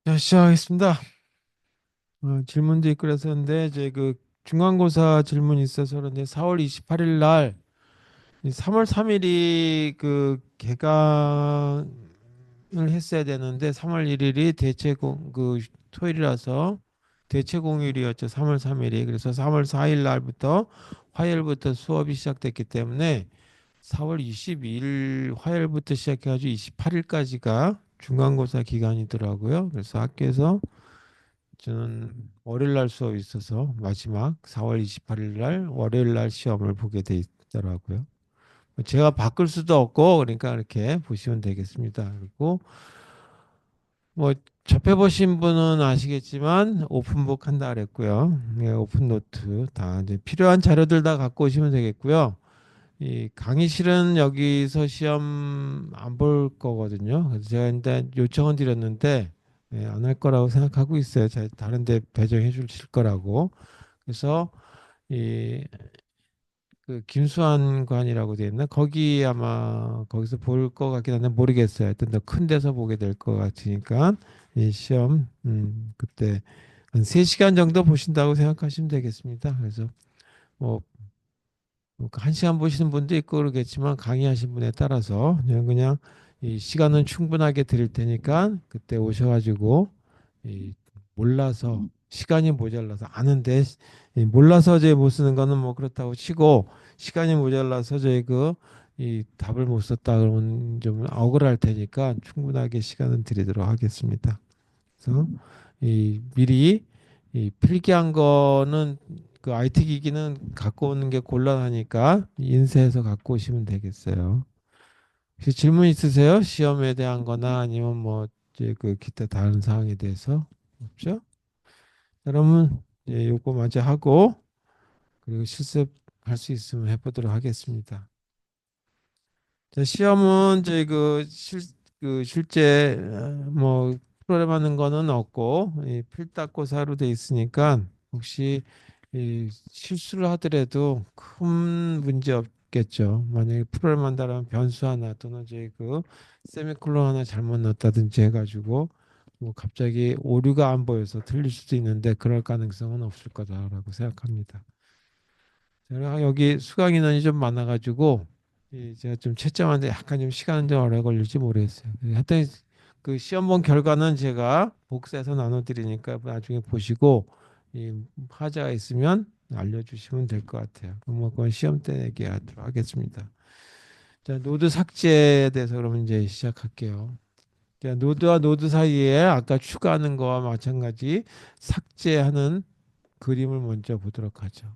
자, 시작하겠습니다. 질문도 있고 그랬었는데 이제 그 중간고사 질문이 있어서 그런데 4월 28일 날 3월 3일이 그 개강을 했어야 되는데 3월 1일이 대체공 그 토요일이라서 대체공휴일이었죠. 3월 3일이. 그래서 3월 4일 날부터 화요일부터 수업이 시작됐기 때문에 4월 22일 화요일부터 시작해가지고 28일까지가 중간고사 기간이더라고요. 그래서 학교에서 저는 월요일 날 수업이 있어서 마지막 4월 28일 날 월요일 날 시험을 보게 돼 있더라고요. 제가 바꿀 수도 없고 그러니까 이렇게 보시면 되겠습니다. 그리고 뭐 접해보신 분은 아시겠지만 오픈북 한다 그랬고요. 네, 오픈 노트 다 이제 필요한 자료들 다 갖고 오시면 되겠고요. 이 강의실은 여기서 시험 안 볼 거거든요. 그래서 제가 일단 요청은 드렸는데 안 할 거라고 생각하고 있어요. 다른 데 배정해 주실 거라고. 그래서 이 그 김수환 관이라고 돼 있나? 거기 아마 거기서 볼 거 같긴 한데 모르겠어요. 하여튼 더 큰 데서 보게 될 것 같으니까 이 시험 그때 한 3시간 정도 보신다고 생각하시면 되겠습니다. 그래서 뭐 한 시간 보시는 분도 있고 그러겠지만 강의하신 분에 따라서 그냥 이 시간은 충분하게 드릴 테니까 그때 오셔가지고 이 몰라서 시간이 모자라서 아는데 이 몰라서 이제 못 쓰는 거는 뭐 그렇다고 치고 시간이 모자라서 저희 그 이 답을 못 썼다 그러면 좀 억울할 테니까 충분하게 시간은 드리도록 하겠습니다. 그래서 이 미리 이 필기한 거는 그 IT 기기는 갖고 오는 게 곤란하니까 인쇄해서 갖고 오시면 되겠어요. 혹시 질문 있으세요? 시험에 대한 거나 아니면 뭐 이제 그 기타 다른 사항에 대해서 없죠? 그러면 이제 요거 먼저 하고 그리고 실습할 수 있으면 해보도록 하겠습니다. 자, 시험은 이제 그 실제 뭐 프로그램 하는 거는 없고 이 필답고사로 돼 있으니까 혹시 이 실수를 하더라도 큰 문제 없겠죠. 만약에 프로그램 한다면 변수 하나 또는 이제 그 세미콜론 하나 잘못 넣었다든지 해가지고 뭐 갑자기 오류가 안 보여서 틀릴 수도 있는데 그럴 가능성은 없을 거다라고 생각합니다. 제가 여기 수강 인원이 좀 많아가지고 제가 좀 채점하는데 약간 좀 시간 좀 오래 걸릴지 모르겠어요. 하여튼 그 시험 본 결과는 제가 복사해서 나눠드리니까 나중에 보시고 이 하자가 있으면 알려주시면 될 것 같아요. 그럼 뭐 그건 시험 때 얘기하도록 하겠습니다. 자, 노드 삭제에 대해서 그러면 이제 시작할게요. 자, 노드와 노드 사이에 아까 추가하는 거와 마찬가지 삭제하는 그림을 먼저 보도록 하죠.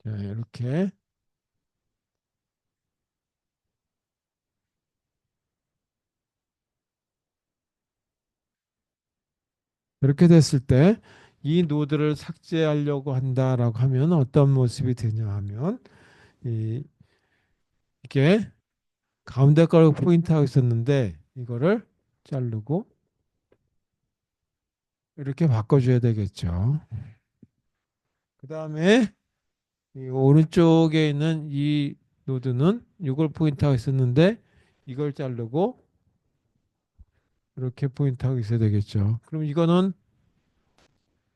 자, 이렇게 이렇게 됐을 때 이 노드를 삭제하려고 한다라고 하면 어떤 모습이 되냐 하면 이, 이게 가운데 걸 포인트하고 있었는데 이거를 자르고 이렇게 바꿔줘야 되겠죠. 그 다음에 이 오른쪽에 있는 이 노드는 이걸 포인트하고 있었는데 이걸 자르고 이렇게 포인트하고 있어야 되겠죠. 그럼 이거는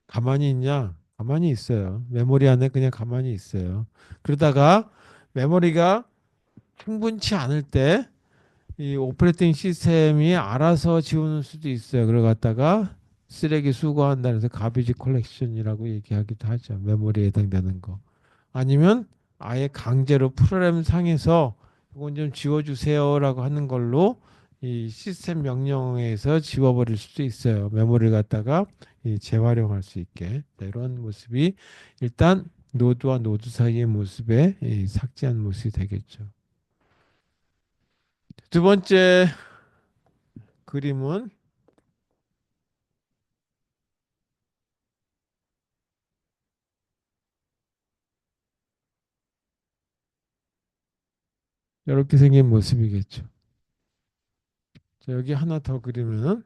가만히 있냐? 가만히 있어요. 메모리 안에 그냥 가만히 있어요. 그러다가 메모리가 충분치 않을 때 이 오퍼레이팅 시스템이 알아서 지우는 수도 있어요. 그래 갖다가 쓰레기 수거한다 해서 가비지 컬렉션이라고 얘기하기도 하죠. 메모리에 해당되는 거. 아니면 아예 강제로 프로그램 상에서 이건 좀 지워주세요라고 하는 걸로 이 시스템 명령에서 지워버릴 수도 있어요. 메모리를 갖다가 이 재활용할 수 있게. 네, 이런 모습이 일단 노드와 노드 사이의 모습에 이 삭제한 모습이 되겠죠. 두 번째 그림은 이렇게 생긴 모습이겠죠. 자, 여기 하나 더 그리면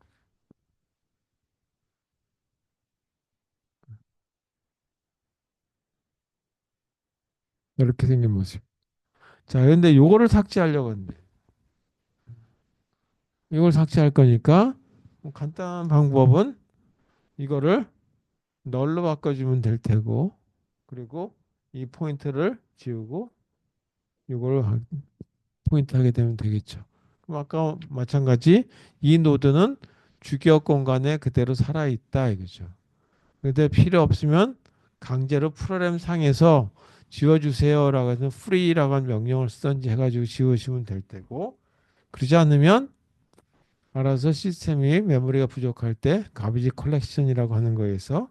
이렇게 생긴 모습. 자, 그런데 요거를 삭제하려고 하는데 이걸 삭제할 거니까 뭐 간단한 방법은 이거를 널로 바꿔주면 될 테고, 그리고 이 포인트를 지우고 이걸 포인트 하게 되면 되겠죠. 그럼 아까 마찬가지 이 노드는 주기억 공간에 그대로 살아있다 이거죠. 근데 필요 없으면 강제로 프로그램 상에서 지워주세요라고 해서 free라고 하는 명령을 쓰든지 해가지고 지우시면 될 테고, 그러지 않으면 알아서 시스템이 메모리가 부족할 때 가비지 컬렉션이라고 하는 거에서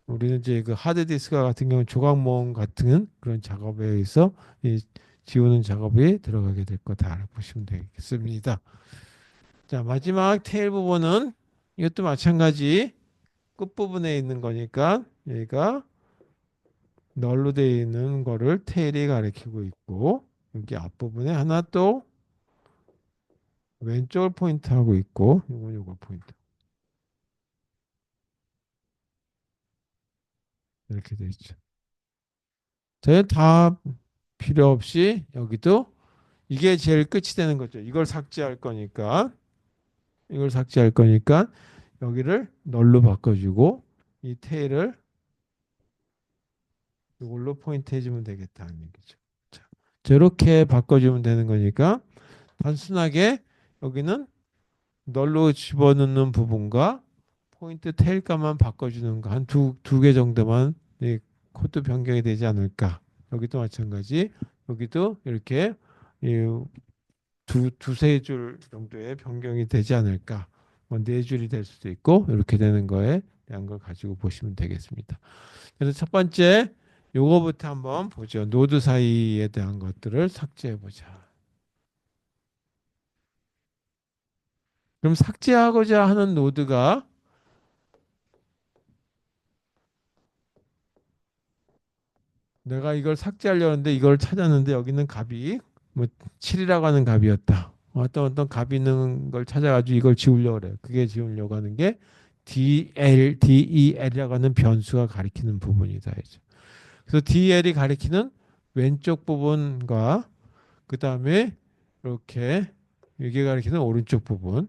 우리는 이제 그 하드디스크 같은 경우 조각 모음 같은 그런 작업에 의해서 이 지우는 작업이 들어가게 될 거다 보시면 되겠습니다. 자, 마지막 테일 부분은 이것도 마찬가지 끝부분에 있는 거니까 얘가 널로 되어 있는 거를 테일이 가리키고 있고, 여기 앞부분에 하나 또 왼쪽을 포인트하고 있고, 이건 요거 포인트 이렇게 되어 있죠. 저희 다 필요 없이 여기도 이게 제일 끝이 되는 거죠. 이걸 삭제할 거니까 여기를 널로 바꿔주고 이 테일을 이걸로 포인트 해주면 되겠다는 얘기죠. 자, 저렇게 바꿔주면 되는 거니까 단순하게 여기는 널로 집어넣는 부분과 포인트 테일값만 바꿔주는 거 한 두 개 정도만 이 코드 변경이 되지 않을까. 여기도 마찬가지. 여기도 이렇게 두세 줄 정도의 변경이 되지 않을까. 뭐 네 줄이 될 수도 있고 이렇게 되는 거에 대한 걸 가지고 보시면 되겠습니다. 그래서 첫 번째 요거부터 한번 보죠. 노드 사이에 대한 것들을 삭제해 보자. 그럼 삭제하고자 하는 노드가 내가 이걸 삭제하려는데 이걸 찾았는데 여기는 값이 뭐 7이라고 하는 값이었다. 어떤 값이 있는 걸 찾아가지고 이걸 지우려고 그래요. 그게 지우려고 하는 게 DEL이라고 하는 변수가 가리키는 부분이다. 이제. 그래서 DL이 가리키는 왼쪽 부분과 그 다음에 이렇게 이게 가리키는 오른쪽 부분,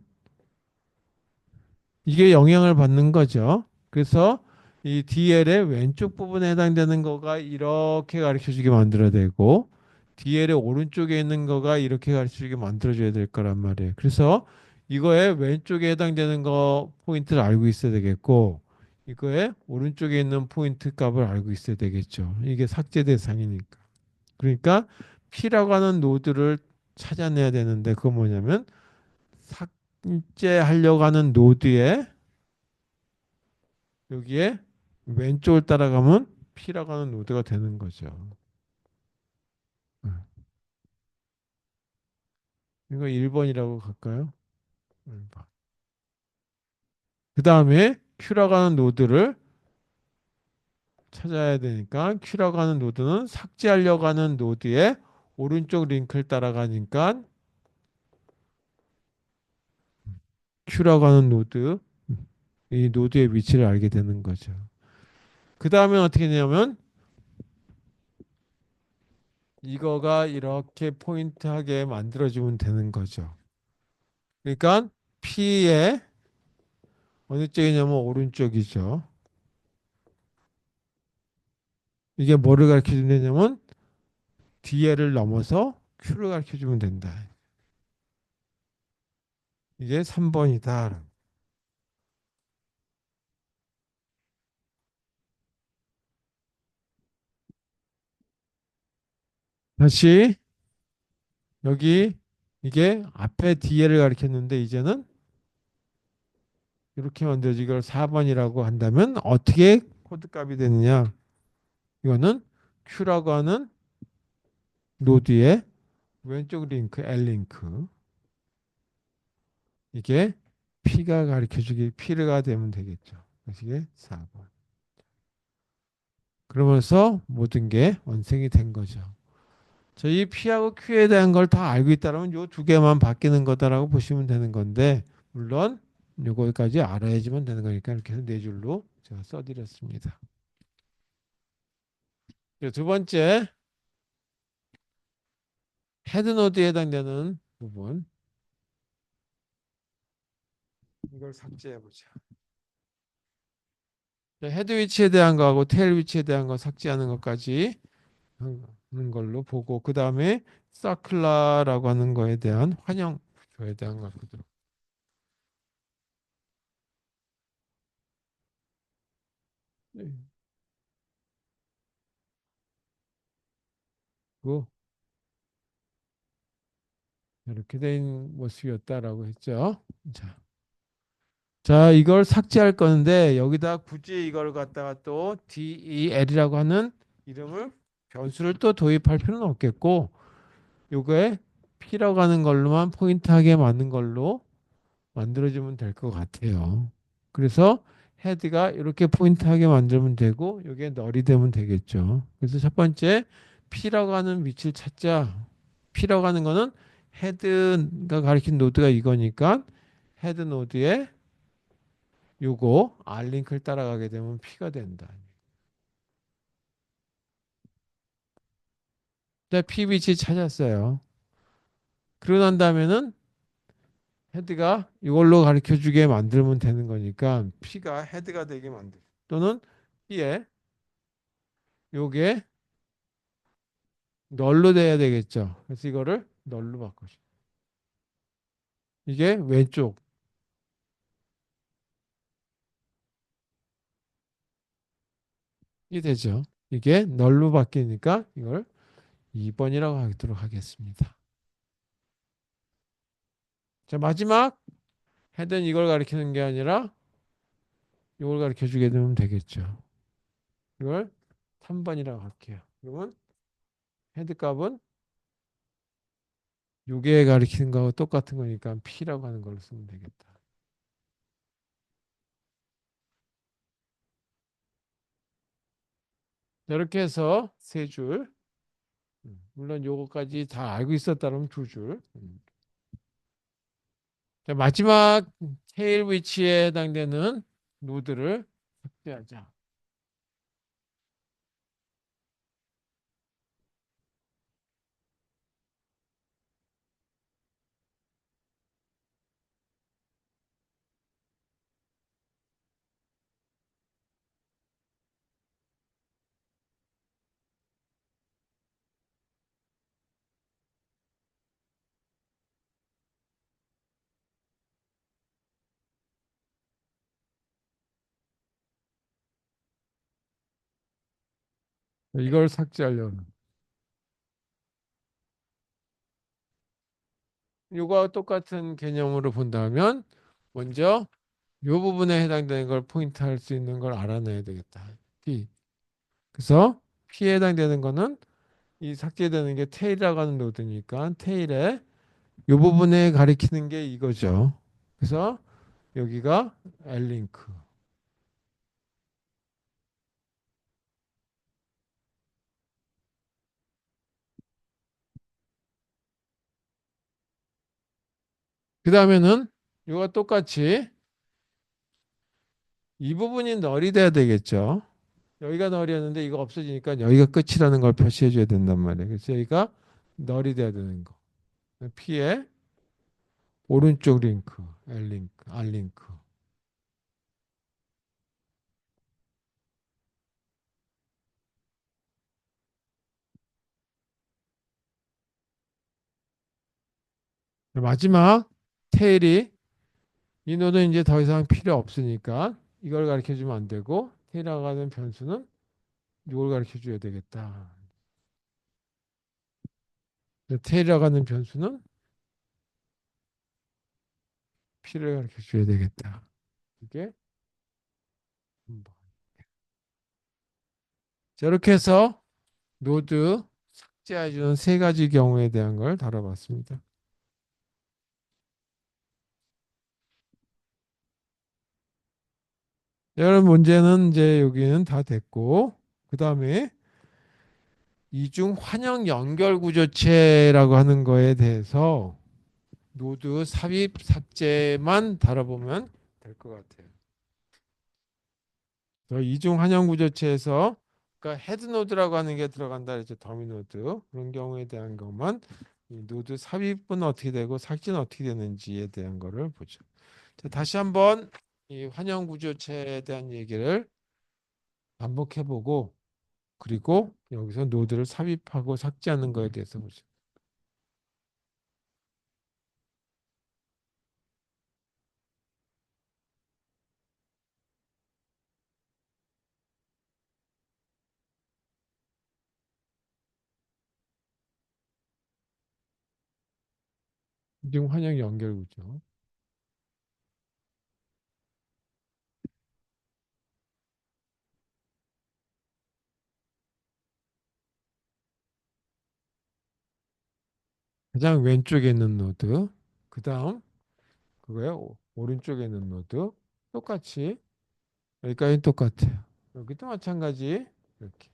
이게 영향을 받는 거죠. 그래서 이 DL의 왼쪽 부분에 해당되는 거가 이렇게 가르쳐 주게 만들어야 되고 DL의 오른쪽에 있는 거가 이렇게 가르쳐 주게 만들어 줘야 될 거란 말이에요. 그래서 이거에 왼쪽에 해당되는 거 포인트를 알고 있어야 되겠고 이거에 오른쪽에 있는 포인트 값을 알고 있어야 되겠죠. 이게 삭제 대상이니까. 그러니까 P라고 하는 노드를 찾아내야 되는데 그건 뭐냐면 삭제하려고 하는 노드에 여기에 왼쪽을 따라가면 P라고 하는 노드가 되는 거죠. 이거 1번이라고 갈까요? 1번. 그 다음에 Q라고 하는 노드를 찾아야 되니까 Q라고 하는 노드는 삭제하려고 하는 노드의 오른쪽 링크를 따라가니까 Q라고 하는 노드, 이 노드의 위치를 알게 되는 거죠. 그 다음에 어떻게 되냐면 이거가 이렇게 포인트하게 만들어주면 되는 거죠. 그러니까 P의 어느 쪽이냐면 오른쪽이죠. 이게 뭐를 가르쳐 주냐면 뒤에를 넘어서 Q를 가르쳐 주면 된다. 이게 3번이다. 다시 여기 이게 앞에 뒤에를 가르쳤는데 이제는 이렇게 만들어지 이걸 4번이라고 한다면 어떻게 코드 값이 되느냐? 이거는 Q라고 하는 노드의 왼쪽 링크 L 링크 이게 P가 가르쳐주기 P가 되면 되겠죠. 이게 4번. 그러면서 모든 게 완성이 된 거죠. 저희 P하고 Q에 대한 걸 다 알고 있다면 요 두 개만 바뀌는 거다라고 보시면 되는 건데 물론 요거까지 알아야지만 되는 거니까 이렇게 해서 네 줄로 제가 써드렸습니다. 두 번째 헤드 노드에 해당되는 부분 이걸 삭제해 보자. 헤드 위치에 대한 거하고 테일 위치에 대한 거 삭제하는 것까지 하는 걸로 보고 그 다음에 사클라라고 하는 거에 대한 환영 구조에 대한 걸 보도록 하고 이렇게 된 모습이었다라고 했죠. 자, 이걸 삭제할 건데 여기다 굳이 이걸 갖다가 또 del이라고 하는 이름을 변수를 또 도입할 필요는 없겠고 요거에 P라고 하는 걸로만 포인트하게 맞는 걸로 만들어주면 될 것 같아요. 그래서 헤드가 이렇게 포인트하게 만들면 되고 이게 널이 되면 되겠죠. 그래서 첫 번째 P라고 하는 위치를 찾자. P라고 하는 거는 헤드가 가리킨 노드가 이거니까 헤드 노드에 요거 R 링크를 따라가게 되면 P가 된다. 네, P 위치 찾았어요. 그러고 난 다음에는 헤드가 이걸로 가르쳐 주게 만들면 되는 거니까 P가 헤드가 되게 만들 또는 P에 요게 널로 돼야 되겠죠. 그래서 이거를 널로 바꿔줘. 이게 왼쪽이 되죠. 이게 널로 바뀌니까 이걸 2번이라고 하도록 하겠습니다. 자, 마지막 헤드는 이걸 가리키는 게 아니라 이걸 가르쳐 주게 되면 되겠죠. 이걸 3번이라고 할게요. 그러면 헤드 값은 요게 가리키는 거하고 똑같은 거니까 P라고 하는 걸로 쓰면 되겠다. 이렇게 해서 세 줄. 물론 요거까지 다 알고 있었다면 두 줄. 자, 마지막 테일 위치에 해당되는 노드를 삭제하자. 이걸 삭제하려는. 이거와 똑같은 개념으로 본다면 먼저 이 부분에 해당되는 걸 포인트할 수 있는 걸 알아내야 되겠다. P. 그래서 P에 해당되는 거는 이 삭제되는 게 테일이라고 하는 노드니까 테일에 이 부분에 가리키는 게 이거죠. 그래서 여기가 L링크. 그 다음에는 이거 똑같이 이 부분이 널이 돼야 되겠죠. 여기가 널이었는데 이거 없어지니까 여기가 끝이라는 걸 표시해 줘야 된단 말이에요. 그래서 여기가 널이 돼야 되는 거. P의 오른쪽 링크, L링크, R링크. 마지막 테일이 이 노드는 이제 더 이상 필요 없으니까 이걸 가르쳐 주면 안 되고 테일이라고 하는 변수는 이걸 가르쳐 줘야 되겠다. 테일이라고 하는 변수는 P를 가르쳐 줘야 되겠다. 이게 한 번. 자, 이렇게 해서 노드 삭제해주는 세 가지 경우에 대한 걸 다뤄봤습니다. 이런 문제는 이제 여기는 다 됐고 그 다음에 이중 환영 연결 구조체라고 하는 거에 대해서 노드 삽입 삭제만 다뤄보면 될 것 같아요. 이중 환영 구조체에서 그러니까 헤드 노드라고 하는 게 들어간다 이제 더미 노드 그런 경우에 대한 것만 이 노드 삽입은 어떻게 되고 삭제는 어떻게 되는지에 대한 거를 보죠. 자, 다시 한번 이 환영 구조체에 대한 얘기를 반복해보고 그리고 여기서 노드를 삽입하고 삭제하는 거에 대해서 보죠. 지금 환영 연결 구조. 가장 왼쪽에 있는 노드, 그 다음 그거요 오른쪽에 있는 노드 똑같이 여기까지 똑같아요. 여기도 마찬가지 이렇게.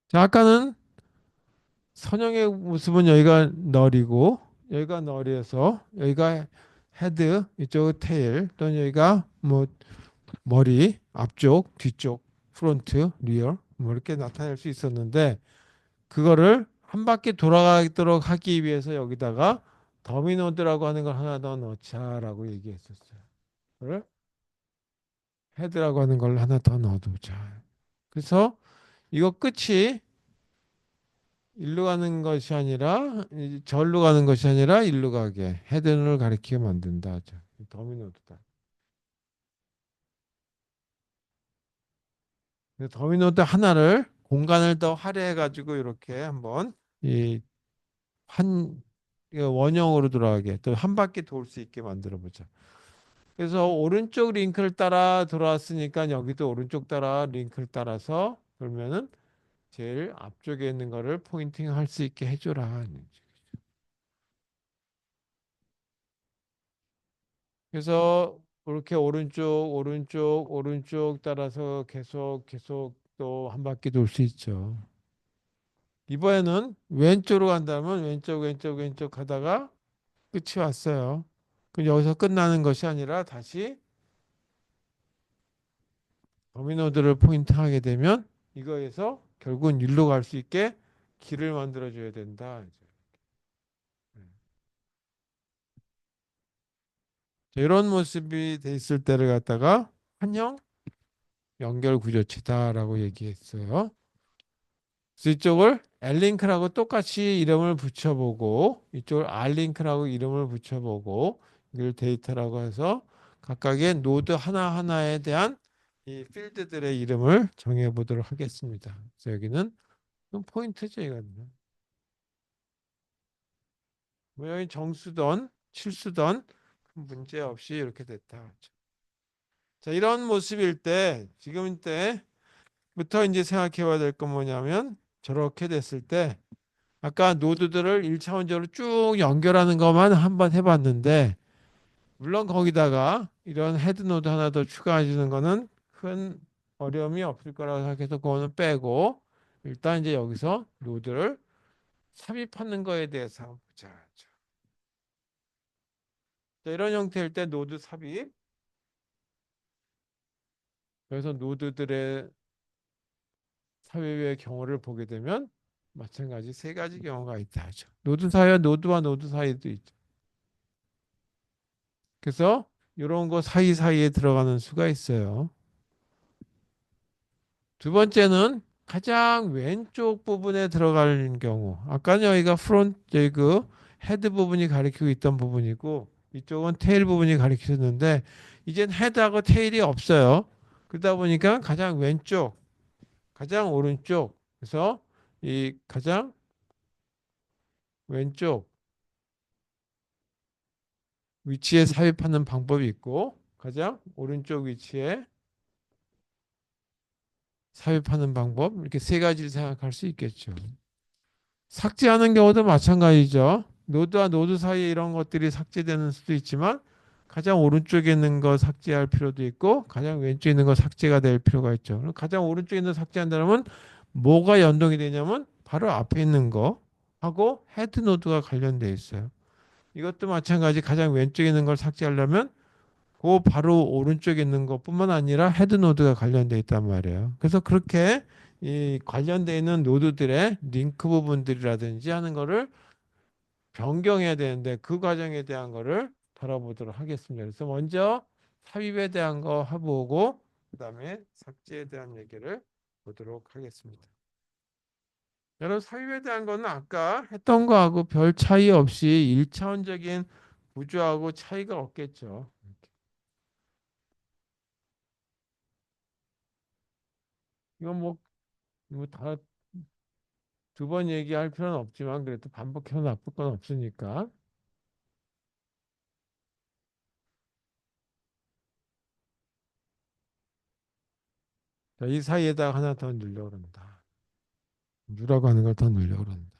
자, 아까는 선형의 모습은 여기가 널이고 여기가 널이어서 여기가 헤드, 이쪽 테일 또는 여기가 뭐 머리, 앞쪽, 뒤쪽, 프론트, 리어 뭐 이렇게 나타낼 수 있었는데 그거를 한 바퀴 돌아가도록 하기 위해서 여기다가 더미노드라고 하는 걸 하나 더 넣자라고 얘기했었어요. 그걸 헤드라고 하는 걸 하나 더 넣어두자. 그래서 이거 끝이 일로 가는 것이 아니라 절로 가는 것이 아니라 일로 가게 헤드를 가리키게 만든다. 더미노드다. 더미노드 하나를 공간을 더 할애해 가지고 이렇게 한번 이 한 원형으로 돌아가게 또 한 바퀴 돌 수 있게 만들어 보자. 그래서 오른쪽 링크를 따라 돌아왔으니까 여기도 오른쪽 따라 링크를 따라서 그러면은 제일 앞쪽에 있는 거를 포인팅 할 수 있게 해줘라. 그래서 그렇게 오른쪽 따라서 계속 또 한 바퀴 돌 수 있죠. 이번에는 왼쪽으로 간다면 왼쪽 하다가 끝이 왔어요. 그럼 여기서 끝나는 것이 아니라 다시 도미노드를 포인트하게 되면 이거에서 결국은 일로 갈 수 있게 길을 만들어 줘야 된다. 자, 이런 모습이 돼 있을 때를 갖다가 환형 연결 구조체다라고 얘기했어요. 그래서 이쪽을 L링크라고 똑같이 이름을 붙여보고 이쪽을 R링크라고 이름을 붙여보고 이걸 데이터라고 해서 각각의 노드 하나하나에 대한 이 필드들의 이름을 정해 보도록 하겠습니다. 그래서 여기는 포인트죠, 이거는. 뭐 여기 정수던, 칠수던 문제 없이 이렇게 됐다. 자, 이런 모습일 때 지금 때부터 이제 생각해 봐야 될 건 뭐냐면 저렇게 됐을 때 아까 노드들을 1차원적으로 쭉 연결하는 것만 한번 해봤는데 물론 거기다가 이런 헤드 노드 하나 더 추가해 주는 거는 큰 어려움이 없을 거라고 생각해서 그거는 빼고 일단 이제 여기서 노드를 삽입하는 거에 대해서 한번 보자. 자, 이런 형태일 때 노드 삽입. 그래서 노드들의 삽입의 경우를 보게 되면 마찬가지 세 가지 경우가 있다 하죠. 노드 사이와 노드와 노드 사이도 있죠. 그래서 이런 거 사이사이에 들어가는 수가 있어요. 두 번째는 가장 왼쪽 부분에 들어가는 경우. 아까는 여기가 프론트, 여기 그 헤드 부분이 가리키고 있던 부분이고 이쪽은 테일 부분이 가리키는데 이젠 헤드하고 테일이 없어요. 그러다 보니까 가장 왼쪽, 가장 오른쪽. 그래서 이 가장 왼쪽 위치에 삽입하는 방법이 있고 가장 오른쪽 위치에 삽입하는 방법 이렇게 세 가지를 생각할 수 있겠죠. 삭제하는 경우도 마찬가지죠. 노드와 노드 사이에 이런 것들이 삭제되는 수도 있지만 가장 오른쪽에 있는 거 삭제할 필요도 있고 가장 왼쪽에 있는 거 삭제가 될 필요가 있죠. 그럼 가장 오른쪽에 있는 거 삭제한다면 뭐가 연동이 되냐면 바로 앞에 있는 거 하고 헤드 노드가 관련돼 있어요. 이것도 마찬가지 가장 왼쪽에 있는 걸 삭제하려면 그 바로 오른쪽에 있는 것뿐만 아니라 헤드 노드가 관련돼 있단 말이에요. 그래서 그렇게 이 관련돼 있는 노드들의 링크 부분들이라든지 하는 거를 변경해야 되는데 그 과정에 대한 거를 다뤄보도록 하겠습니다. 그래서 먼저 삽입에 대한 거 해보고 그다음에 삭제에 대한 얘기를 보도록 하겠습니다. 여러분 삽입에 대한 거는 아까 했던 거하고 별 차이 없이 1차원적인 구조하고 차이가 없겠죠. 이건 뭐 이거 다 두 번 얘기할 필요는 없지만 그래도 반복해서 나쁠 건 없으니까. 자, 이 사이에다 하나 더 넣으려고 합니다. 유라고 하는 걸 더 넣으려고 합니다.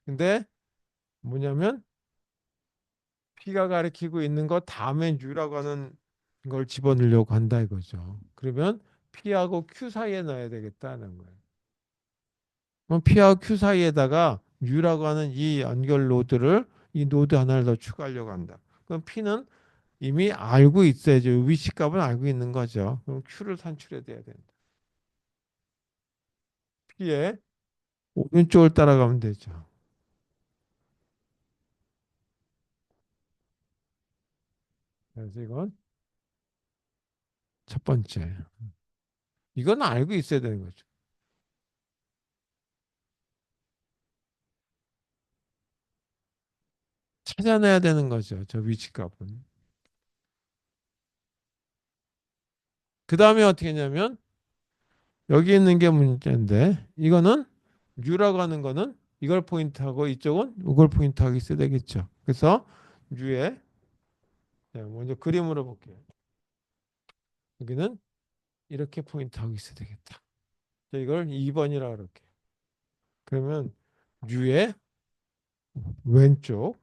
근데 뭐냐면 P가 가리키고 있는 거 다음에 U라고 하는 걸 집어넣으려고 한다 이거죠. 그러면 P하고 Q 사이에 넣어야 되겠다는 거예요. 그럼 P하고 Q 사이에다가 U라고 하는 이 연결 노드를 이 노드 하나를 더 추가하려고 한다. 그럼 P는 이미 알고 있어야죠. 위치값은 알고 있는 거죠. 그럼 Q를 산출해야 된다. P의 오른쪽을 따라가면 되죠. 그래서 이건 첫 번째. 이건 알고 있어야 되는 거죠. 찾아내야 되는 거죠. 저 위치값은. 그 다음에 어떻게 했냐면 여기 있는 게 문제인데 이거는 U라고 하는 거는 이걸 포인트하고 이쪽은 이걸 포인트하고 있어야 되겠죠. 그래서 U에 먼저 그림으로 볼게요. 여기는 이렇게 포인트하고 있어야 되겠다. 이걸 2번이라고 그럴게요. 그러면 U의 왼쪽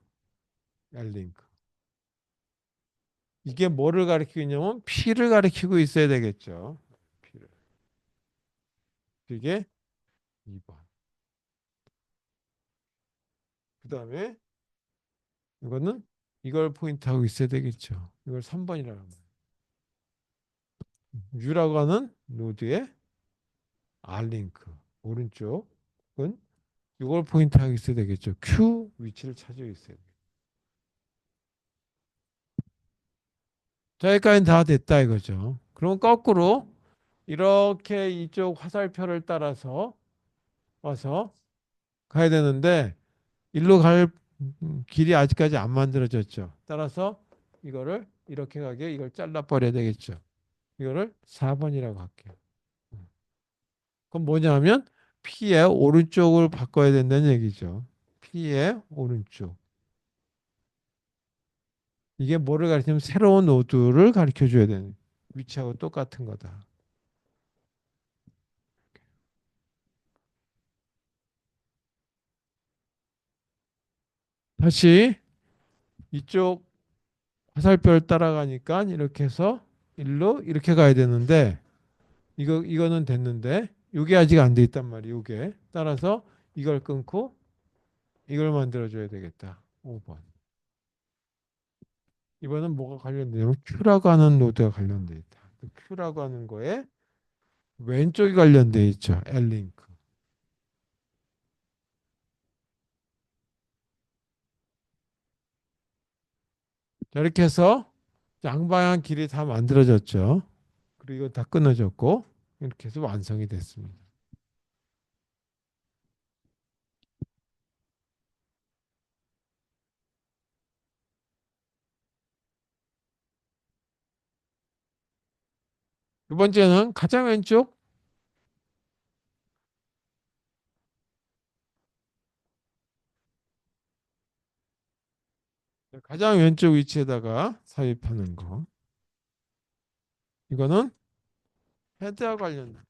L링크. 이게 뭐를 가리키고 있냐면 P를 가리키고 있어야 되겠죠. P를. 이게 2번. 그 다음에 이거는 이걸 포인트하고 있어야 되겠죠. 이걸 3번이라고 합니다. U라고 하는 노드의 R링크 오른쪽은 이걸 포인트하고 있어야 되겠죠. Q 위치를 찾아 있어야 돼요. 자, 여기까지는 다 됐다 이거죠. 그럼 거꾸로 이렇게 이쪽 화살표를 따라서 와서 가야 되는데 일로 갈 길이 아직까지 안 만들어졌죠. 따라서 이거를 이렇게 가게 이걸 잘라 버려야 되겠죠. 이거를 4번이라고 할게요. 그럼 뭐냐면 P의 오른쪽을 바꿔야 된다는 얘기죠. P의 오른쪽. 이게 뭐를 가리키냐면 새로운 노드를 가르쳐 줘야 되는 위치하고 똑같은 거다. 다시 이쪽 화살표를 따라가니까 이렇게 해서 일로 이렇게 가야 되는데 이거는 됐는데 이게 아직 안 돼 있단 말이에요. 이게 따라서 이걸 끊고 이걸 만들어 줘야 되겠다. 5번. 이번은 뭐가 관련되냐면 Q라고 하는 노드가 관련돼 있다. Q라고 하는 거에 왼쪽이 관련돼 있죠. L링크. 자, 이렇게 해서 양방향 길이 다 만들어졌죠. 그리고 다 끊어졌고 이렇게 해서 완성이 됐습니다. 두 번째는 가장 왼쪽 가장 왼쪽 위치에다가 삽입하는 거. 이거는 헤드와 관련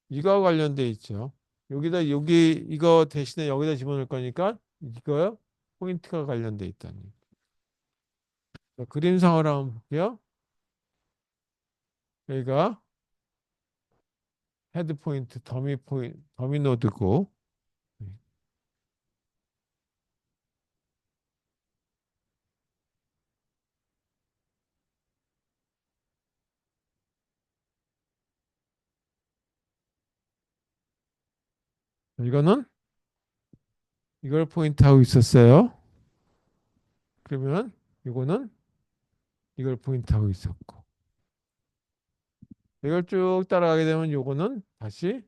이거와 관련돼 있죠. 여기다 여기 이거 대신에 여기다 집어넣을 거니까 이거 포인트가 관련돼 있다니. 자, 그림상으로 한번 볼게요. 여기가 헤드 포인트, 더미 포인트, 더미 노드고 이거는 이걸 포인트하고 있었어요. 그러면 이거는 이걸 포인트하고 있었고 이걸 쭉 따라가게 되면 요거는 다시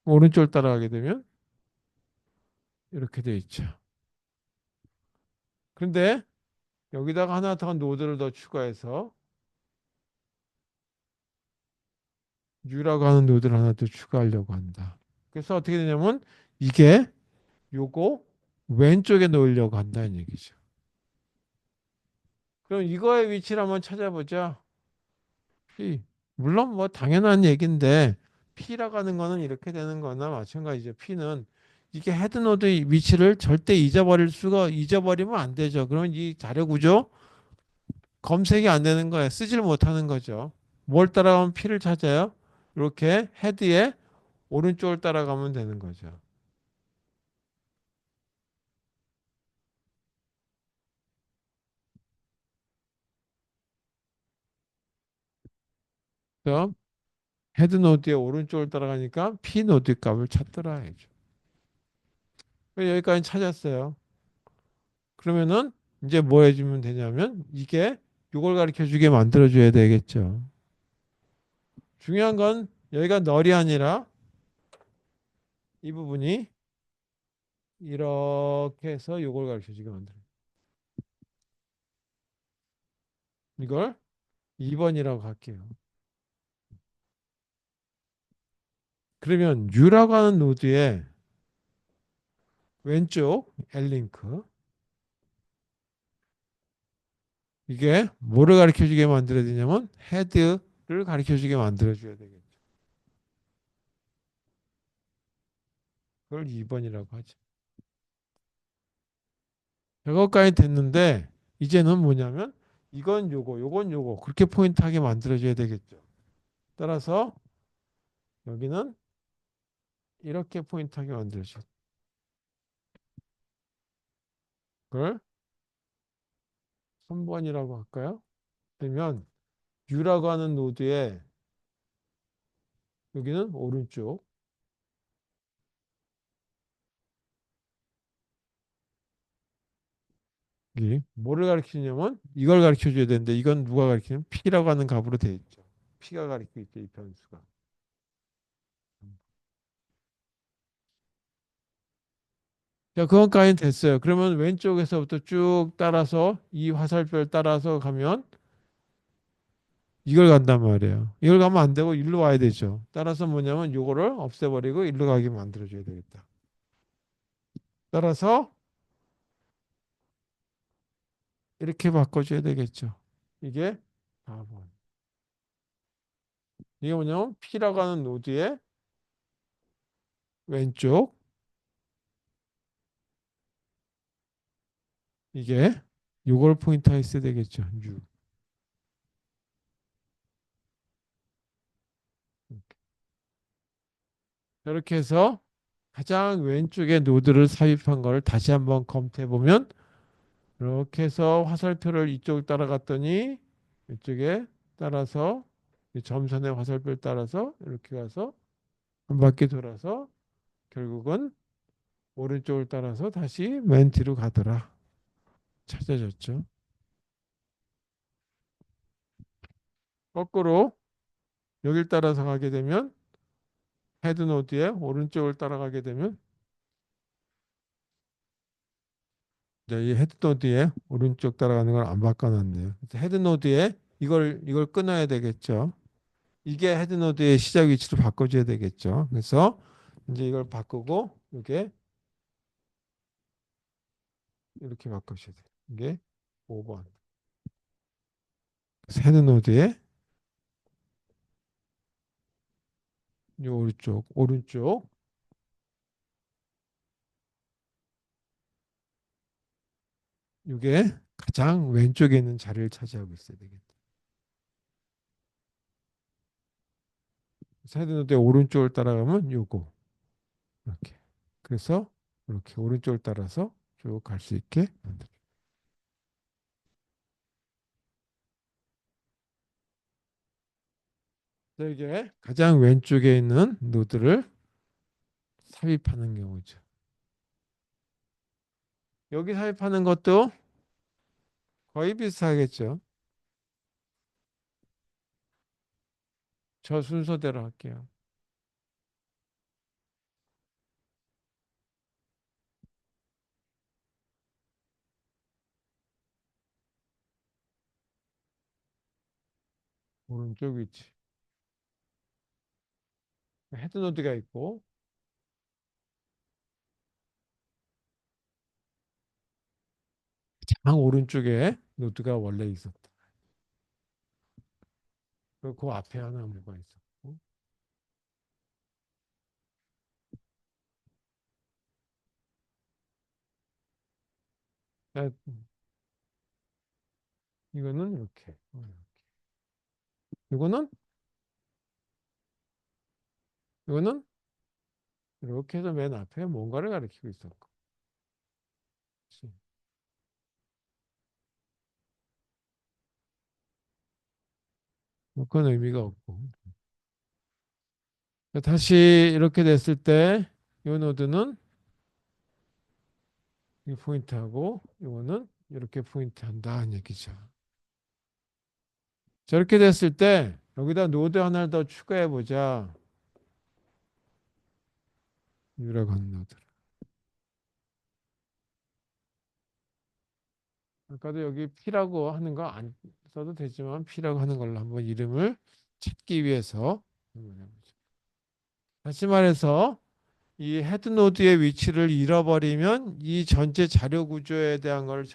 오른쪽을 따라가게 되면 이렇게 돼 있죠. 그런데 여기다가 하나 더 노드를 더 추가해서 U라고 하는 노드를 하나 더 추가하려고 한다. 그래서 어떻게 되냐면 이게 요거 왼쪽에 놓으려고 한다는 얘기죠. 그럼 이거의 위치를 한번 찾아보자. P. 물론 뭐 당연한 얘기인데 P라고 하는 거는 이렇게 되는 거나 마찬가지죠. P는 이게 헤드노드의 위치를 절대 잊어버리면 안 되죠. 그러면 이 자료 구조 검색이 안 되는 거예요. 쓰지를 못하는 거죠. 뭘 따라가면 P를 찾아요? 이렇게 헤드의 오른쪽을 따라가면 되는 거죠. 그래서 헤드 노드의 오른쪽을 따라가니까 P 노드 값을 찾더라 해죠. 여기까지 찾았어요. 그러면은 이제 뭐 해주면 되냐면 이게 이걸 가르쳐 주게 만들어 줘야 되겠죠. 중요한 건 여기가 널이 아니라 이 부분이 이렇게 해서 이걸 가르쳐 주게 만들어. 이걸 2번이라고 할게요. 그러면 U라고 하는 노드의 왼쪽 L링크 이게 뭐를 가르쳐 주게 만들어야 되냐면 헤드를 가르쳐 주게 만들어 줘야 되겠죠. 그걸 2번이라고 하죠. 저거까지 됐는데 이제는 뭐냐면 이건 요거, 요건 요거 그렇게 포인트하게 만들어줘야 되겠죠. 따라서 여기는 이렇게 포인트하게 만들어줘. 그걸 3번이라고 할까요? 그러면 U라고 하는 노드에 여기는 오른쪽 이 뭐를 가리키냐면 이걸 가르쳐 줘야 되는데 이건 누가 가리키냐면 P라고 하는 값으로 되어 있죠. P가 가리키고 있죠. 이 변수가. 자, 그건까지 됐어요. 그러면 왼쪽에서부터 쭉 따라서 이 화살표를 따라서 가면 이걸 간단 말이에요. 이걸 가면 안 되고 일로 와야 되죠. 따라서 뭐냐면 요거를 없애버리고 일로 가게 만들어줘야 되겠다. 따라서 이렇게 바꿔줘야 되겠죠. 이게 4번. 이게 뭐냐면 P라고 하는 노드의 왼쪽 이게 요걸 포인트에 있어야 되겠죠. U. 이렇게 해서 가장 왼쪽에 노드를 삽입한 걸 다시 한번 검토해 보면 이렇게 해서 화살표를 이쪽을 따라갔더니 이쪽에 따라서 이 점선의 화살표를 따라서 이렇게 가서 한 바퀴 돌아서 결국은 오른쪽을 따라서 다시 맨 뒤로 가더라. 찾아졌죠. 거꾸로 여길 따라서 가게 되면 헤드 노드의 오른쪽을 따라가게 되면 이제 이 헤드 노드의 오른쪽 따라가는 걸 안 바꿔놨네요. 헤드 노드에 이걸 끊어야 되겠죠. 이게 헤드 노드의 시작 위치로 바꿔줘야 되겠죠. 그래서 이제 이걸 바꾸고 이게 이렇게 바꾸셔야 돼요. 이게 5번. 헤드 노드의 이 오른쪽 이게 가장 왼쪽에 있는 자리를 차지하고 있어야 되겠다. 헤드 노드의 오른쪽을 따라가면 요거 이렇게. 그래서 이렇게 오른쪽을 따라서 쭉 갈 수 있게 만들어. 이게 가장 왼쪽에 있는 노드를 삽입하는 경우죠. 여기 삽입하는 것도 거의 비슷하겠죠. 저 순서대로 할게요. 오른쪽 위치. 헤드노드가 있고 장 오른쪽에 노드가 원래 있었다. 그리고 그 앞에 하나 뭐가 있었고. 아, 이거는 이렇게. 이거는 이거는 이렇게 해서 맨 앞에 뭔가를 가리키고 있었고. 그치? 뭐 그건 의미가 없고. 다시 이렇게 됐을 때 이 노드는 이 포인트하고 이거는 이렇게 포인트한다는 얘기죠. 저렇게 됐을 때 여기다 노드 하나를 더 추가해 보자. U라고 하는 노드. 아까도 여기 P라고 하는 거 안 써도 되지만 P라고 하는 걸로 한번 이름을 찾기 위해서 한번 해보죠. 다시 말해서 이 헤드 노드의 위치를 잃어버리면 이 전체 자료 구조에 대한 걸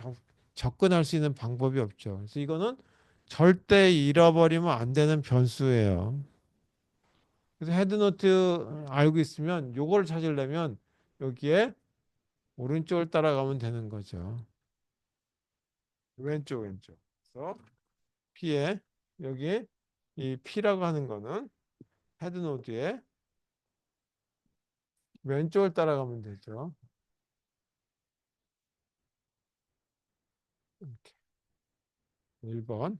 접근할 수 있는 방법이 없죠. 그래서 이거는 절대 잃어버리면 안 되는 변수예요. 그래서 헤드 노드 알고 있으면 요걸 찾으려면 여기에 오른쪽을 따라가면 되는 거죠. 왼쪽. 그래서 P에 여기 이 P라고 하는 거는 헤드 노드의 왼쪽을 따라가면 되죠. 이렇게 1번.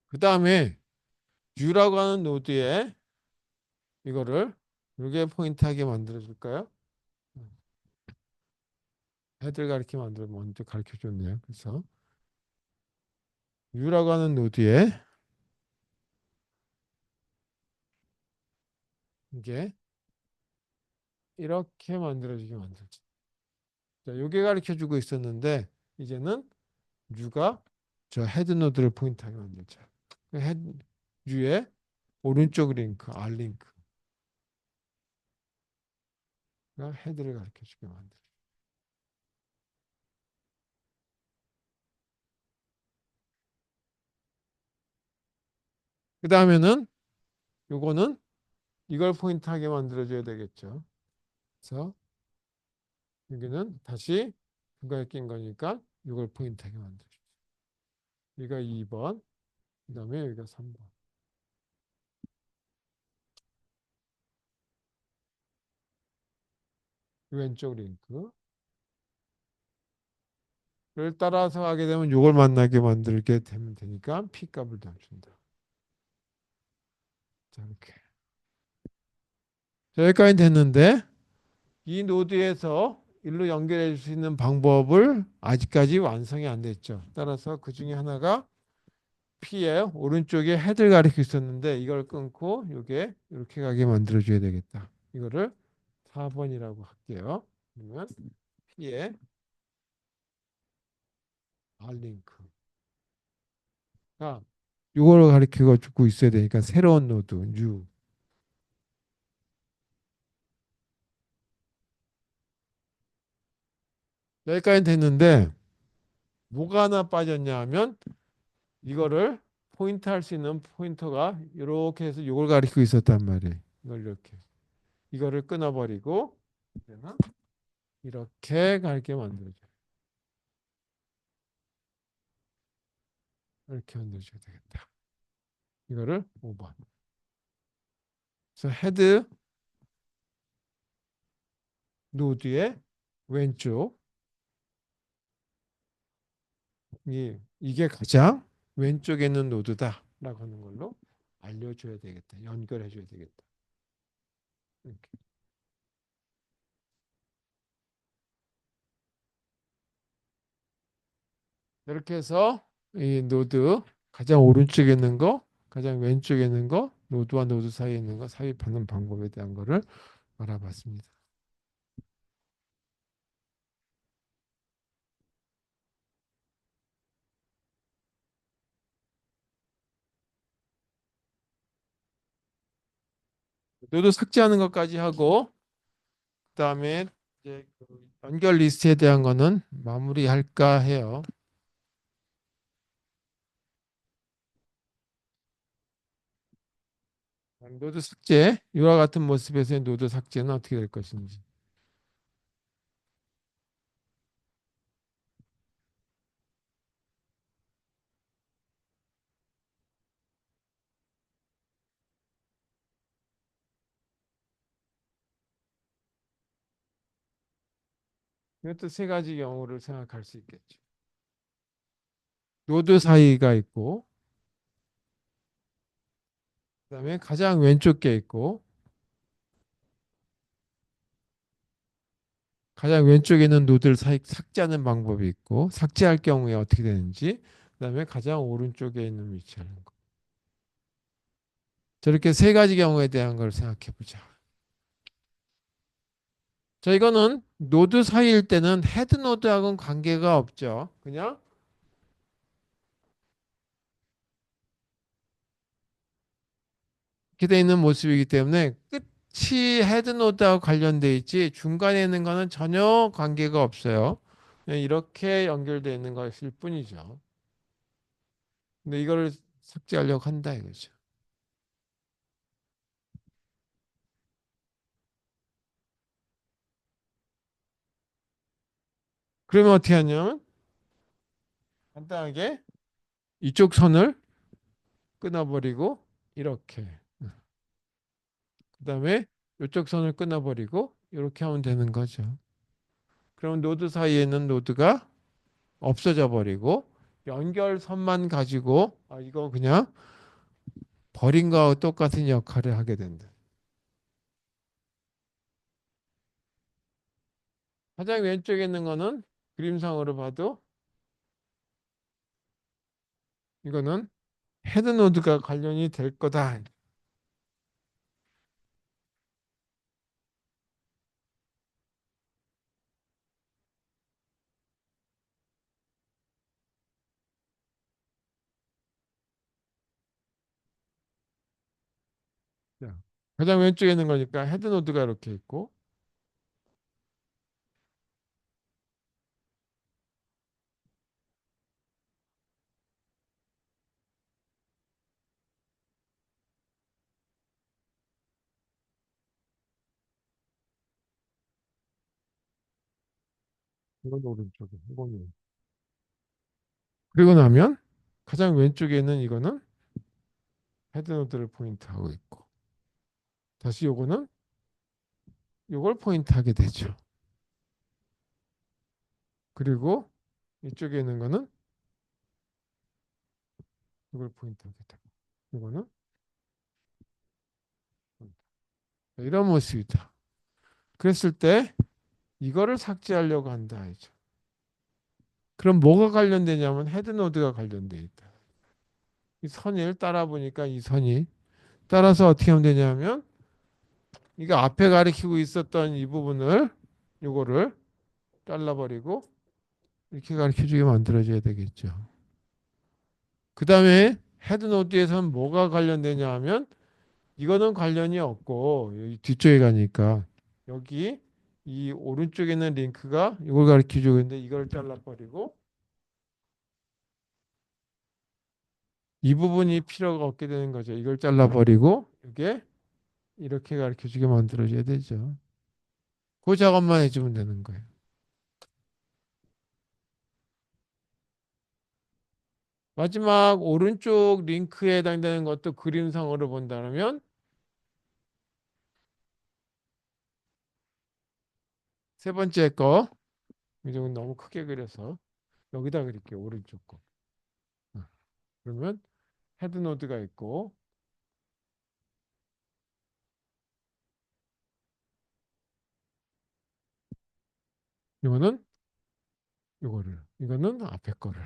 그 다음에 U라고 하는 노드에 이거를 이게 포인트하게 만들어 줄까요? 헤드를 가리켜 만들어 먼저 가르쳐 줬네요. 그래서 U라고 하는 노드에 이게 이렇게 만들어지게 만들죠. 자, 요게 가르쳐 주고 있었는데 이제는 U가 저 헤드 노드를 포인트하게 만들죠. 헤드 U의 오른쪽 링크, R 링크가 헤드를 가르쳐 주게 만들죠. 그 다음에는 요거는 이걸 포인트하게 만들어줘야 되겠죠. 그래서 여기는 다시 중간에 낀 거니까 이걸 포인트하게 만들어줘. 여기가 2번, 그 다음에 여기가 3번. 왼쪽 링크를 따라서 하게 되면 이걸 만나게 만들게 되면 되니까 P 값을 더 준다. 자, 이렇게. 자, 여기까지 됐는데 이 노드에서 일로 연결해 줄 수 있는 방법을 아직까지 완성이 안 됐죠. 따라서 그 중에 하나가 P의 오른쪽에 헤드를 가리키고 있었는데 이걸 끊고 이게 이렇게 가게 만들어 줘야 되겠다. 이거를 4번이라고 할게요. 그러면 P의 R링크가 이걸 가리키고 주고 있어야 되니까 새로운 노드 U. 여기까지 됐는데 뭐가 하나 빠졌냐 하면 이거를 포인트 할 수 있는 포인터가 이렇게 해서 이걸 가리키고 있었단 말이에요. 이걸 이렇게. 이거를 끊어버리고 이제는 이렇게 가리게 만들어줘요. 이렇게 만들어줘야 되겠다. 이거를 5번. 그래서 헤드 노드의 왼쪽 이게 가장 왼쪽에 있는 노드다라고 하는 걸로 알려줘야 되겠다. 연결해줘야 되겠다. 이렇게. 이렇게 해서 이 노드 가장 오른쪽에 있는 거, 가장 왼쪽에 있는 거, 노드와 노드 사이에 있는 거 삽입하는 방법에 대한 거를 알아봤습니다. 노드 삭제하는 것까지 하고 그다음에 이제 그 연결 리스트에 대한 거는 마무리할까 해요. 노드 삭제, 이와 같은 모습에서의 노드 삭제는 어떻게 될 것인지. 이것도 세 가지 경우를 생각할 수 있겠죠. 노드 사이가 있고, 그다음에 가장 왼쪽 게 있고, 가장 왼쪽에 있는 노드를 삭제하는 방법이 있고, 삭제할 경우에 어떻게 되는지, 그다음에 가장 오른쪽에 있는 위치하는 거. 저렇게 세 가지 경우에 대한 걸 생각해 보자. 자, 이거는 노드 사이일 때는 헤드 노드하고는 관계가 없죠. 그냥 이렇게 돼 있는 모습이기 때문에 끝이 헤드 노드하고 관련돼 있지 중간에 있는 거는 전혀 관계가 없어요. 그냥 이렇게 연결되어 있는 것일 뿐이죠. 근데 이거를 삭제하려고 한다 이거죠. 그러면 어떻게 하냐면 간단하게 이쪽 선을 끊어버리고 이렇게. 그다음에 이쪽 선을 끊어버리고 이렇게 하면 되는 거죠. 그러면 노드 사이에 있는 노드가 없어져 버리고 연결선만 가지고 이거 그냥 버린 거하고 똑같은 역할을 하게 된다. 가장 왼쪽에 있는 거는 그림상으로 봐도 이거는 헤드 노드가 관련이 될 거다. 자, 가장 왼쪽에 있는 거니까 헤드 노드가 이렇게 있고 이건 오른쪽에 이거는 그리고 나면 가장 왼쪽에 있는 이거는 헤드 노드를 포인트하고 있고 다시 요거는 요걸 포인트하게 되죠. 그리고 이쪽에 있는 거는 이걸 포인트하게 되고 이거는 이런 모습이다. 그랬을 때 이거를 삭제하려고 한다 이죠. 그럼 뭐가 관련되냐면 헤드 노드가 관련돼 있다. 이 선을 따라 보니까 이 선이 따라서 어떻게 하면 되냐면 이거 앞에 가리키고 있었던 이 부분을 요거를 잘라버리고 이렇게 가르쳐주게 만들어줘야 되겠죠. 그 다음에 헤드 노드에서는 뭐가 관련되냐 하면 이거는 관련이 없고 여기 뒤쪽에 가니까 여기 이 오른쪽에 있는 링크가 이걸 가르쳐주고 있는데 이걸 잘라버리고 이 부분이 필요가 없게 되는 거죠. 이걸 잘라버리고 이게 이렇게 가르쳐주게 만들어줘야 되죠. 그 작업만 해주면 되는 거예요. 마지막 오른쪽 링크에 해당되는 것도 그림상으로 본다면 세 번째 거 이건 너무 크게 그려서 여기다 그릴게요. 오른쪽 거. 그러면 헤드 노드가 있고 이거는 이거를. 이거는 앞에 거를.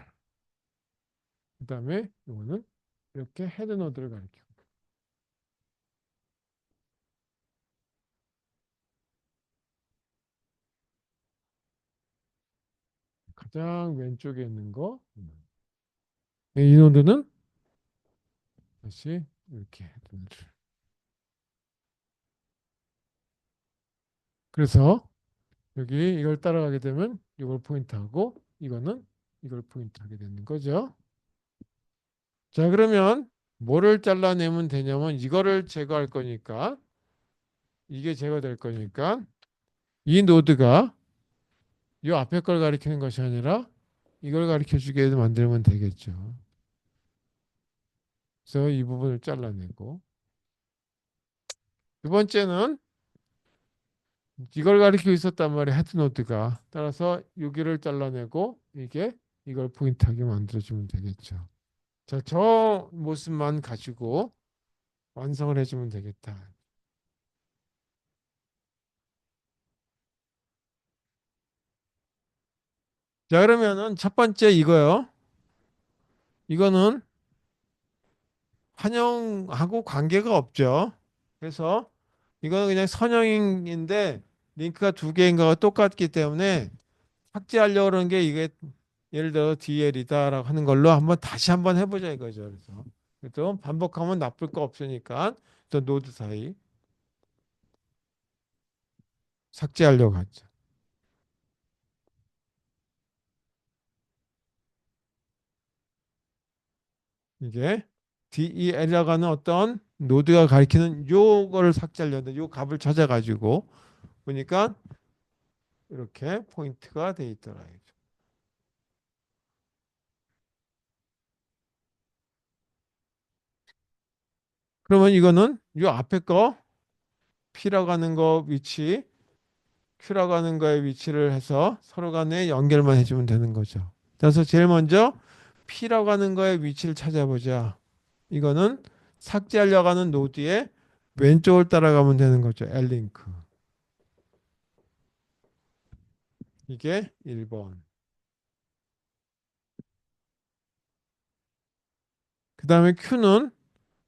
그다음에 이거는 이렇게 헤드 노드를 가리켜. 가장 왼쪽에 있는 거. 이 노드는 다시 이렇게 헤드 노드. 그래서 여기 이걸 따라가게 되면 이걸 포인트하고 이거는 이걸 포인트하게 되는 거죠. 자, 그러면 뭐를 잘라내면 되냐면 이거를 제거할 거니까 이게 제거될 거니까 이 노드가 이 앞에 걸 가리키는 것이 아니라 이걸 가리켜 주게 만들면 되겠죠. 그래서 이 부분을 잘라내고 두 번째는 이걸 가리키고 있었단 말이에요. 헤드 노드가. 따라서 여기를 잘라내고 이게 이걸 포인트하게 만들어주면 되겠죠. 자, 저 모습만 가지고 완성을 해주면 되겠다. 자, 그러면은 첫 번째 이거요. 이거는 환영하고 관계가 없죠. 그래서 이거는 그냥 선형인데 링크가 두 개인가가 똑같기 때문에 삭제하려고 그러는 게 이게 예를 들어 DL이다라고 하는 걸로 한번 다시 한번 해보자 이거죠. 그래서 반복하면 나쁠 거 없으니까 또 노드 사이 삭제하려고 하죠. 이게 DEL이라고 하는 어떤 노드가 가리키는 요거를 삭제하려는데 요 값을 찾아가지고 보니까 이렇게 포인트가 돼 있더라. 그러면 이거는 요 앞에 거 P라고 하는 거 위치, Q라고 하는 거의 위치를 해서 서로 간에 연결만 해주면 되는 거죠. 그래서 제일 먼저 P라고 하는 거의 위치를 찾아보자. 이거는 삭제하려고 하는 노드의 왼쪽을 따라가면 되는 거죠. L링크. 이게 1번. 그 다음에 Q는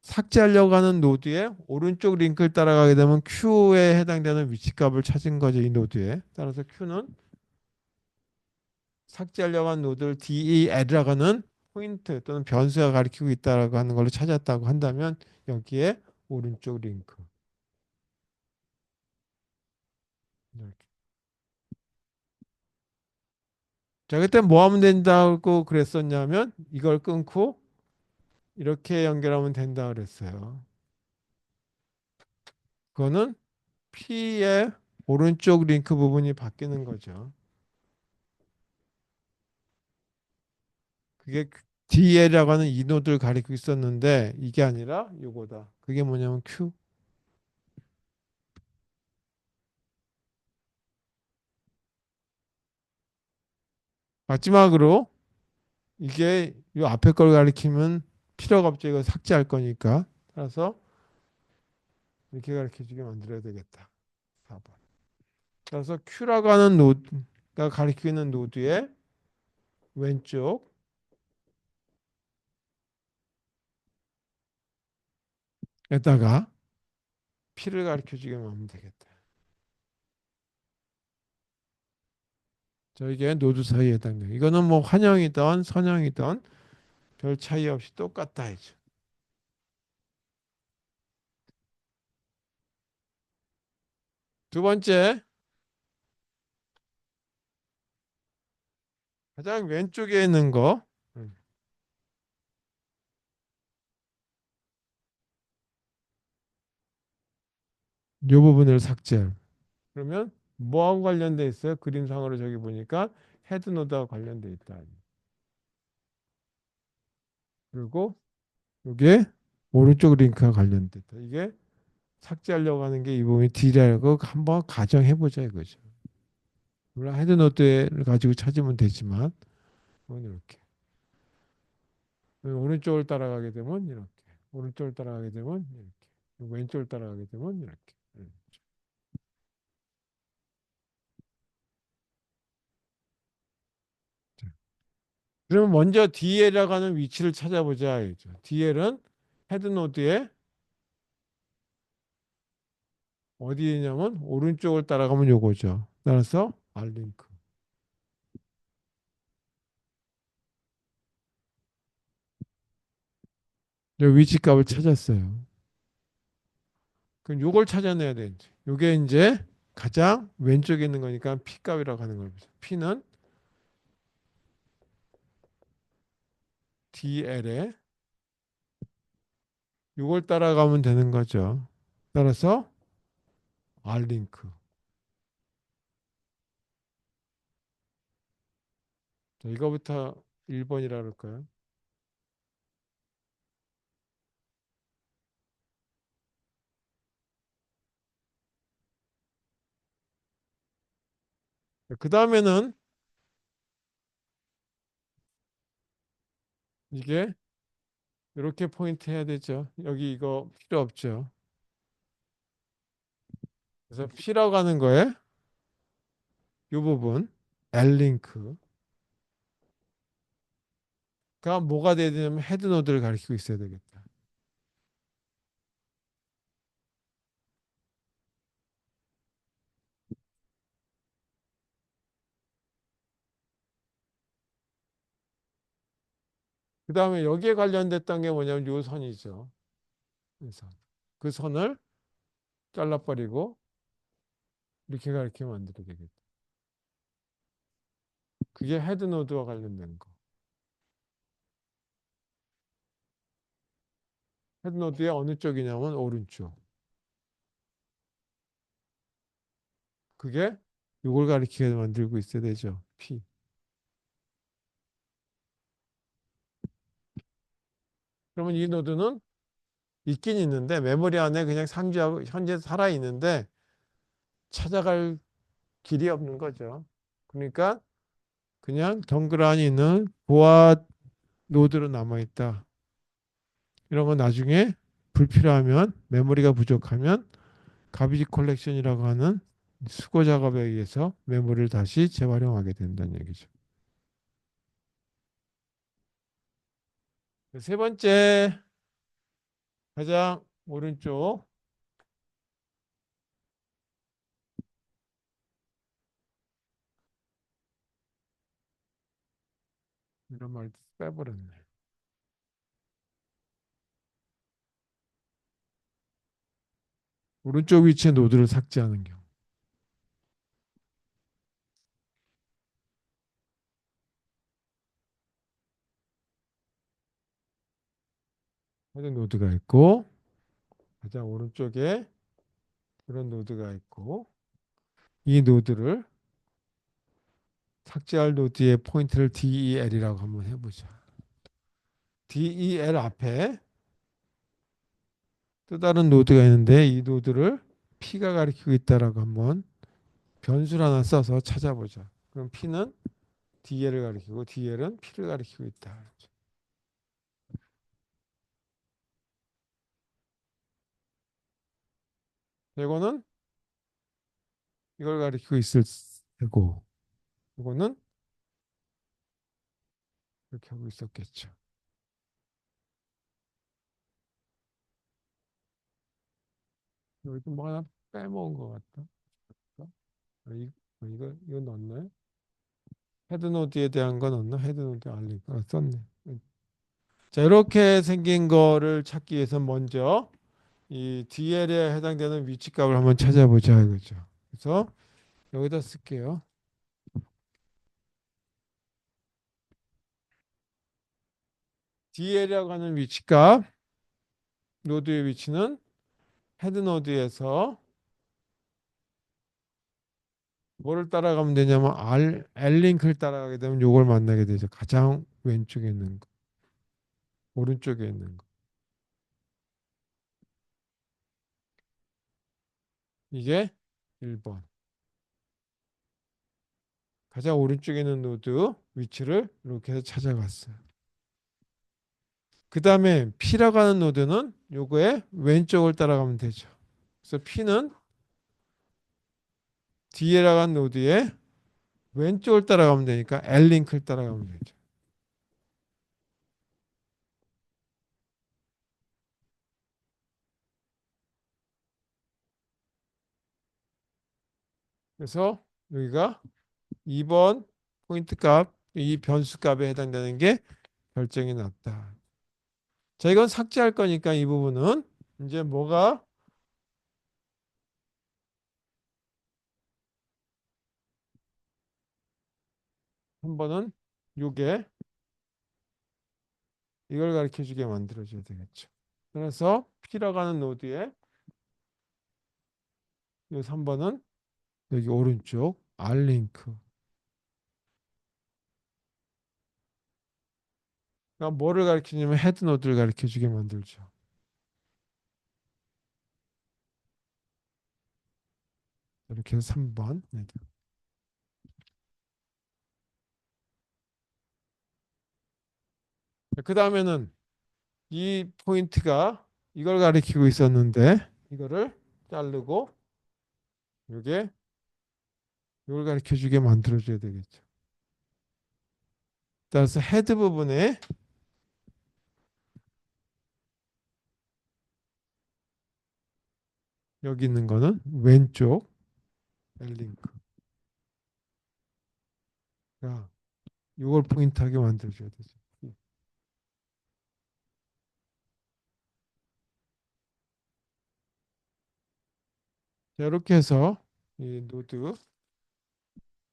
삭제하려고 하는 노드의 오른쪽 링크를 따라가게 되면 Q에 해당되는 위치값을 찾은 거죠. 이 노드에. 따라서 Q는 삭제하려고 하는 노드를 DEL이라고 하는 포인트 또는 변수가 가리키고 있다라고 하는 걸로 찾았다고 한다면 여기에 오른쪽 링크. 이렇게. 자, 그때 뭐 하면 된다고 그랬었냐면 이걸 끊고 이렇게 연결하면 된다 그랬어요. 그거는 P의 오른쪽 링크 부분이 바뀌는 거죠. 그게 DL이라고 하는 이 노드를 가리키고 있었는데 이게 아니라 요거다. 그게 뭐냐면 Q. 마지막으로 이게 요 앞에 걸 가리키면 필요가 없죠. 이거 삭제할 거니까. 따라서 이렇게 가르쳐주게 만들어야 되겠다. 4번. 따라서 Q라고 하는 노드가 가리키고 있는 노드의 왼쪽에다가 P를 가르쳐주게 하면 되겠다. 저 이게 노드 사이에 해당돼요. 이거는 뭐 환영이든 선형이든 별 차이 없이 똑같다 해죠. 두 번째, 가장 왼쪽에 있는 거, 이 부분을 삭제. 그러면 뭐하고 관련돼 있어요? 그림상으로 저기 보니까 헤드노드와 관련돼 있다. 그리고 이게 오른쪽 링크와 관련돼 있다. 이게 삭제하려고 하는 게 이 부분이 D라고 한번 가정해보자 이거죠. 물론 헤드노드를 가지고 찾으면 되지만 이렇게 오른쪽을 따라가게 되면 이렇게 오른쪽을 따라가게 되면 이렇게 왼쪽을 따라가게 되면 이렇게 그러면 먼저 DL이라고 하는 위치를 찾아보자. 이죠. DL은 헤드 노드의 어디에 있냐면 오른쪽을 따라가면 요거죠. 따라서 R링크. 요 위치 값을 찾았어요. 그럼 요걸 찾아내야 돼. 이제. 요게 이제 가장 왼쪽에 있는 거니까 P 값이라고 하는 겁니다. P는 DL에 요걸 따라가면 되는 거죠. 따라서 R링크. 자, 이거부터 1번이라 그럴까요? 그 다음에는 이게 이렇게 포인트 해야 되죠. 여기 이거 필요 없죠. 그래서 P라고 하는 거에 이 부분 L링크가 뭐가 돼야 되냐면 헤드노드를 가리키고 있어야 되겠다. 그 다음에 여기에 관련됐던 게 뭐냐면 이 선이죠. 이 선. 그 선을 잘라버리고 이렇게 가리키면 만들어야 되겠다. 그게 헤드노드와 관련된 거. 헤드노드의 어느 쪽이냐면 오른쪽. 그게 이걸 가리키게 만들고 있어야 되죠. P. 그러면 이 노드는 있긴 있는데 메모리 안에 그냥 상주하고 현재 살아 있는데 찾아갈 길이 없는 거죠. 그러니까 그냥 덩그러니 있는 보아 노드로 남아 있다. 이런 건 나중에 불필요하면 메모리가 부족하면 가비지 컬렉션이라고 하는 수거 작업에 의해서 메모리를 다시 재활용하게 된다는 얘기죠. 세 번째 가장 오른쪽 이런 말 빼버렸네. 오른쪽 위치에 노드를 삭제하는 경우. 헤드 노드가 있고 가장 오른쪽에 이런 노드가 있고 이 노드를 삭제할 노드의 포인트를 DEL이라고 한번 해보자. DEL 앞에 또 다른 노드가 있는데 이 노드를 P가 가리키고 있다라고 한번 변수를 하나 써서 찾아보자. 그럼 P는 DL을 가리키고 DL은 P를 가리키고 있다. 이거는 이걸 가리키고 있을 테고 이거는 이렇게 하고 있었겠죠. 여기 뭐 하나 빼먹은 것 같다. 이거 넣었나요? 헤드노드에 대한 건 없나? 헤드노드 알리가 썼네. 자, 이렇게 생긴 거를 찾기 위해서 먼저 이 DL에 해당되는 위치값을 한번 찾아보자 이거죠. 그래서 여기다 쓸게요. DL이라고 하는 위치값, 노드의 위치는 헤드노드에서 뭐를 따라가면 되냐면 L링크를 따라가게 되면 이걸 만나게 되죠. 가장 왼쪽에 있는 거, 오른쪽에 있는 거. 이게 1번. 가장 오른쪽에 있는 노드 위치를 이렇게 해서 찾아갔어요. 그 다음에 P라고 하는 노드는 요거의 왼쪽을 따라가면 되죠. 그래서 P는 D라고 하는 노드의 왼쪽을 따라가면 되니까 L링크를 따라가면 되죠. 그래서 여기가 2번 포인트 값, 이 변수 값에 해당되는 게 결정이 났다. 자, 이건 삭제할 거니까 이 부분은 이제 뭐가 한 번은 요게 이걸 가르쳐 주게 만들어 줘야 되겠죠. 그래서 P라고 하는 노드에 요 3번은 여기 오른쪽 R링크. 그러니까 뭐를 가르치냐면 헤드 노드를 가르쳐 주게 만들죠. 이렇게 해서 3번. 그 다음에는 이 포인트가 이걸 가리키고 있었는데 이거를 자르고 이게 이걸 가리켜 주게 만들어 줘야 되겠죠. 따라서 헤드 부분에 여기 있는 거는 왼쪽 L링크가 이걸 포인트하게 만들어 줘야 되죠. 자, 이렇게 해서 이 노드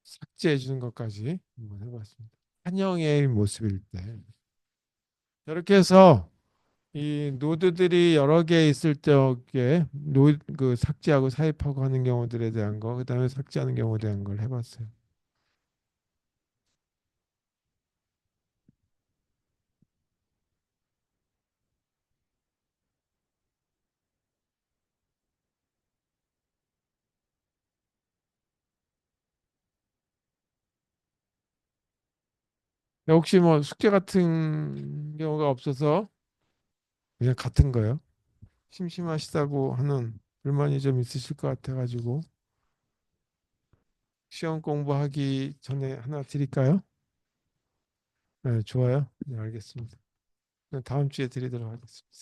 삭제해 주는 것까지 한번 해봤습니다. 한영의 모습일 때. 이렇게 해서 이 노드들이 여러 개 있을 적에 그 삭제하고 사입하고 하는 경우들에 대한 거, 그다음에 삭제하는 경우에 대한 걸 해봤어요. 혹시 뭐 숙제 같은 경우가 없어서 그냥 같은 거요? 심심하시다고 하는 불만이 좀 있으실 것 같아가지고 시험 공부하기 전에 하나 드릴까요? 네, 좋아요. 네, 알겠습니다. 그럼 다음 주에 드리도록 하겠습니다.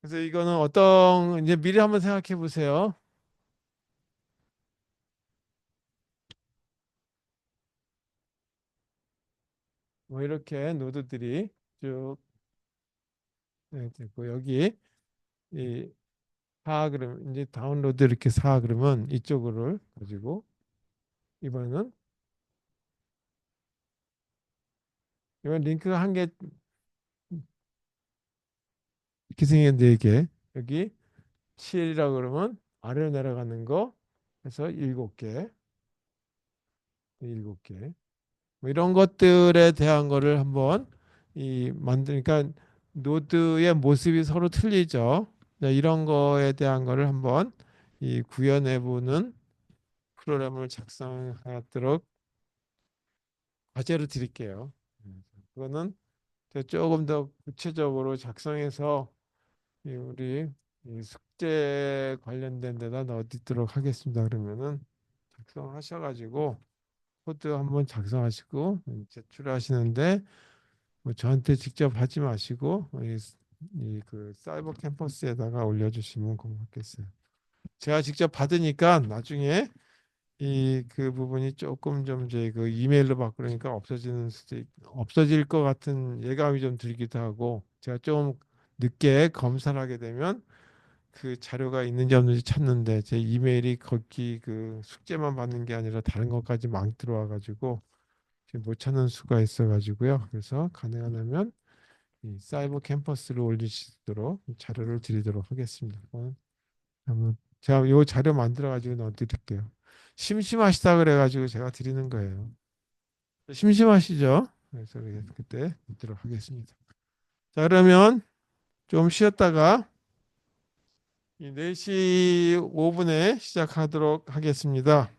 그래서 이거는 어떤 이제 미리 한번 생각해 보세요. 뭐 이렇게 노드들이 쭉 되고 여기 이 그러면 이제 다운로드 이렇게 그러면 이쪽으로 가지고 이번에는 이번 링크가 한 개 이렇게 생겼는데 이게 여기 7이라고 그러면 아래로 내려가는 거 해서 7개, 7개. 뭐 이런 것들에 대한 거를 한번 이 만드니까 노드의 모습이 서로 틀리죠. 자, 이런 거에 대한 거를 한번 이 구현해 보는 프로그램을 작성하도록 과제로 드릴게요. 그거는 조금 더 구체적으로 작성해서 우리 이 숙제 관련된 데다 넣어두도록 하겠습니다. 그러면은 작성하셔가지고 코드 한번 작성하시고 제출하시는데 뭐 저한테 직접 하지 마시고 이 사이버 캠퍼스에다가 올려주시면 고맙겠어요. 제가 직접 받으니까 나중에 이 그 부분이 조금 좀 이제 그 이메일로 받고 그러니까 없어질 것 같은 예감이 좀 들기도 하고 제가 좀 늦게 검사를 하게 되면 그 자료가 있는지 없는지 찾는데 제 이메일이 거기 그 숙제만 받는 게 아니라 다른 것까지 막 들어와 가지고 지금 못 찾는 수가 있어 가지고요. 그래서 가능하다면 이 사이버 캠퍼스로 올리시도록 자료를 드리도록 하겠습니다. 한번 제가 이 자료 만들어 가지고 넣어드릴게요. 심심하시다 그래 가지고 제가 드리는 거예요. 심심하시죠? 그래서 그때 드리도록 하겠습니다. 자, 그러면 좀 쉬었다가 이 4시 5분에 시작하도록 하겠습니다.